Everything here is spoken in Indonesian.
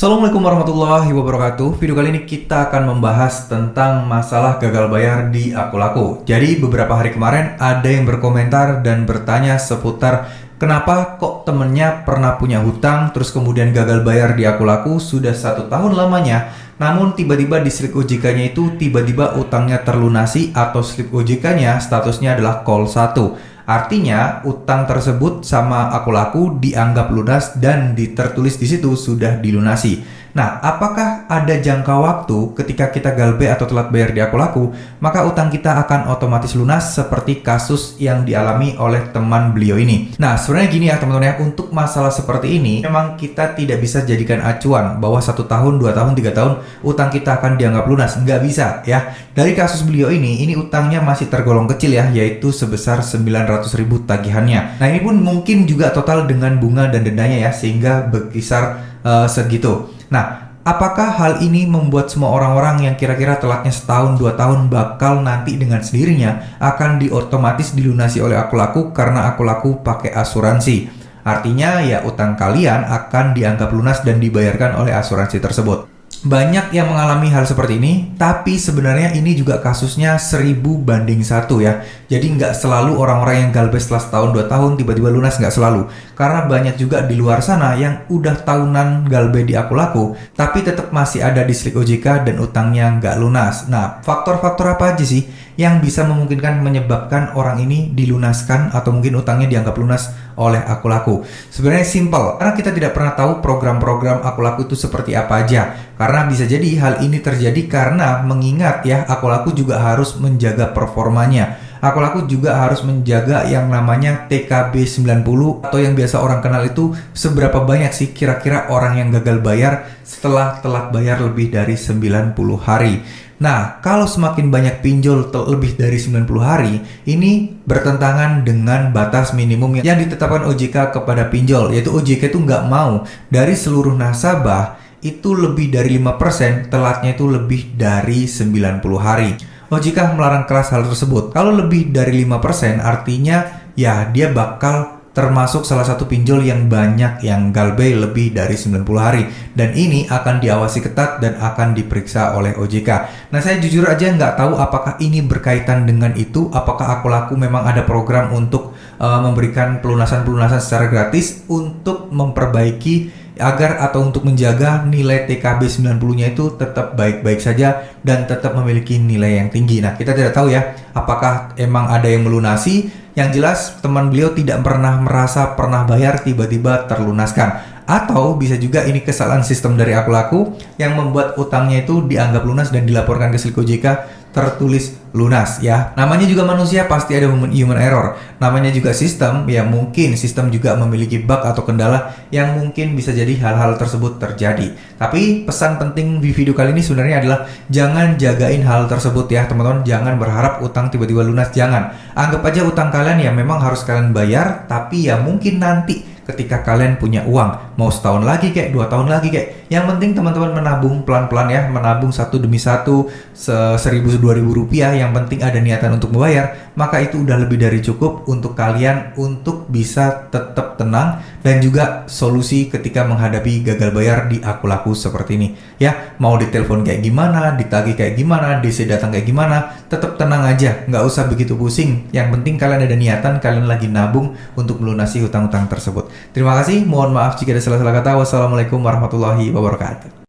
Assalamualaikum warahmatullahi wabarakatuh. Video kali ini kita akan membahas tentang masalah gagal bayar di Akulaku. Jadi beberapa hari kemarin ada yang berkomentar dan bertanya seputar kenapa kok temennya pernah punya hutang terus kemudian gagal bayar di Akulaku sudah 1 tahun lamanya, namun tiba-tiba di slip OJK-nya itu tiba-tiba utangnya terlunasi atau slip OJK-nya statusnya adalah call 1. Artinya utang tersebut sama Akulaku dianggap lunas dan tertulis di situ sudah dilunasi. Nah, apakah ada jangka waktu ketika kita galbe atau telat bayar di Akulaku, maka utang kita akan otomatis lunas seperti kasus yang dialami oleh teman beliau ini. Nah, sebenarnya gini ya teman-teman ya, untuk masalah seperti ini memang kita tidak bisa jadikan acuan bahwa 1 tahun, 2 tahun, 3 tahun utang kita akan dianggap lunas. Nggak bisa ya. Dari kasus beliau ini utangnya masih tergolong kecil ya, yaitu sebesar 900.000 tagihannya. Nah, ini pun mungkin juga total dengan bunga dan dendanya ya, sehingga berkisar segitu. Nah, apakah hal ini membuat semua orang-orang yang kira-kira telatnya setahun, 2 tahun bakal nanti dengan sendirinya akan otomatis dilunasi oleh Akulaku karena Akulaku pakai asuransi? Artinya ya utang kalian akan dianggap lunas dan dibayarkan oleh asuransi tersebut. Banyak yang mengalami hal seperti ini, tapi sebenarnya ini juga kasusnya 1000-1 ya. Jadi nggak selalu orang-orang yang galbe setelah setahun 2 tahun tiba-tiba lunas, nggak selalu. Karena banyak juga di luar sana yang udah tahunan galbe di Akulaku, tapi tetap masih ada di slip OJK dan utangnya nggak lunas. Nah, faktor-faktor apa aja sih yang bisa memungkinkan menyebabkan orang ini dilunaskan atau mungkin utangnya dianggap lunas oleh Akulaku? Sebenarnya simple, karena kita tidak pernah tahu program-program Akulaku itu seperti apa aja. Karena bisa jadi hal ini terjadi karena mengingat ya, Akulaku juga harus menjaga performanya. Akulaku juga harus menjaga yang namanya TKB 90 atau yang biasa orang kenal itu seberapa banyak sih kira-kira orang yang gagal bayar setelah telat bayar lebih dari 90 hari. Nah, kalau semakin banyak pinjol lebih dari 90 hari, ini bertentangan dengan batas minimum yang ditetapkan OJK kepada pinjol, yaitu OJK itu nggak mau dari seluruh nasabah itu lebih dari 5% telatnya itu lebih dari 90 hari. OJK melarang keras hal tersebut. Kalau lebih dari 5% artinya ya dia bakal termasuk salah satu pinjol yang banyak yang galbe lebih dari 90 hari. Dan ini akan diawasi ketat dan akan diperiksa oleh OJK. Nah, saya jujur aja nggak tahu apakah ini berkaitan dengan itu. Apakah Akulaku memang ada program untuk memberikan pelunasan-pelunasan secara gratis untuk memperbaiki agar atau untuk menjaga nilai TKB 90-nya itu tetap baik-baik saja dan tetap memiliki nilai yang tinggi. Nah, kita tidak tahu ya apakah emang ada yang melunasi. Yang jelas teman beliau tidak pernah merasa pernah bayar tiba-tiba terlunaskan. Atau bisa juga ini kesalahan sistem dari Akulaku yang membuat utangnya itu dianggap lunas dan dilaporkan ke slip OJK tertulis lunas ya. Namanya juga manusia, pasti ada human error. Namanya juga sistem, ya mungkin sistem juga memiliki bug atau kendala yang mungkin bisa jadi hal-hal tersebut terjadi. Tapi pesan penting di video kali ini sebenarnya adalah jangan jagain hal tersebut ya teman-teman. Jangan berharap utang tiba-tiba lunas, jangan. Anggap aja utang kalian ya memang harus kalian bayar, tapi ya mungkin nanti ketika kalian punya uang, mau setahun lagi kayak 2 tahun lagi kayak, yang penting teman-teman menabung pelan-pelan ya, menabung satu demi satu, 1.000-2.000 rupiah, yang penting ada niatan untuk membayar, maka itu udah lebih dari cukup untuk kalian untuk bisa tetap tenang dan juga solusi ketika menghadapi gagal bayar di Akulaku seperti ini ya. Mau ditelepon kayak gimana, ditagih kayak gimana, DC datang kayak gimana, tetap tenang aja, nggak usah begitu pusing. Yang penting kalian ada niatan, kalian lagi nabung untuk melunasi hutang-hutang tersebut. Terima kasih, mohon maaf jika ada salah-salah kata. Wassalamualaikum warahmatullahi wabarakatuh.